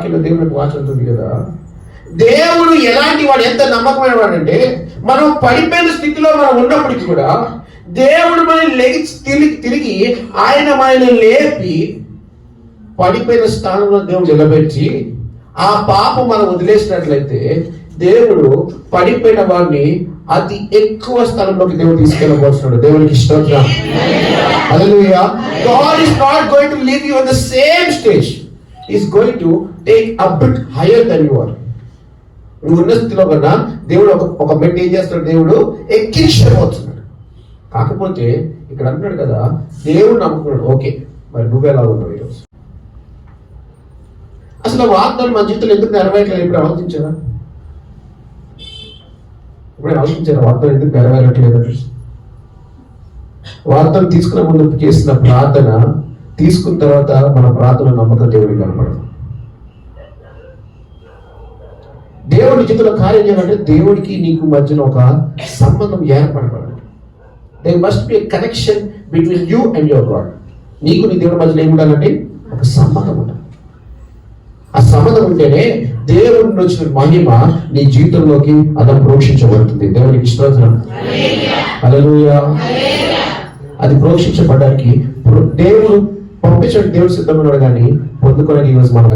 దేవునికి వాచ ఉంటుంది కదా. దేవుడు ఎలాంటి వాడు, ఎంత నమ్మకమైన వాడు అంటే, మనం పడిపోయిన స్థితిలో మనం ఉన్నప్పటికీ కూడా దేవుడు మనల్ని తిరిగి ఆయన మనల్ని లేపి పడిపోయిన స్థానంలో దేవుడు నిలబెట్టి ఆ పాపం మనం వదిలేసినట్లయితే దేవుడు పడిపోయిన వాడిని అతి ఎక్కువ స్థలంలోకి దేవుడు తీసుకెళ్ళబోతున్నాడు. దేవునికి స్తోత్రం. హల్లెలూయా. God is not going to leave you on the same stage. He is going to take a bit higher than you are. నువ్వు ఉన్న స్థితిలో కన్నా దేవుడు ఒక మెట్టు ఏం చేస్తాడు, దేవుడు ఎక్కించబోతున్నాడు. కాకపోతే ఇక్కడ అంటున్నాడు కదా, దేవుడు నమ్ముకున్నాడు. ఓకే, మరి నువ్వెలా ఉన్నావు ఈరోజు? అసలు వాగ్దానం మన జీవితంలో ఎందుకు నెరవేరట్లేదు? ఇప్పుడు ఆలోచించారా? ఇప్పుడు ఆలోచించారా వాగ్దానం ఎందుకు నెరవేరట్లేదు? వాగ్దానం తీసుకునే ముందు చేసిన ప్రార్థన, తీసుకున్న తర్వాత మన ప్రార్థన నమ్మకం దేవుడికి కనపడదు. దేవుడి జీవితంలో కార్యం చేయాలంటే దేవుడికి నీకు మధ్యన ఒక సంబంధం ఏర్పడబడాలి. There must be a connection between you and your God. నీకు నీ దేవుడి మధ్యలో ఏమి ఉండాలంటే ఒక సంబంధం ఉండాలి. ఆ సంబంధం ఉంటేనే దేవుడిని వచ్చిన మహిమ నీ జీవితంలోకి అదం ప్రోక్షించబడుతుంది. దేవునికి స్తోత్రం. హల్లెలూయా. అది ప్రోక్షించబడడానికి దేవుడు పంపించడం దేవుడు సిద్ధంగా ఉన్నాడు, కానీ పొందుకోవడానికి ఈరోజు మనం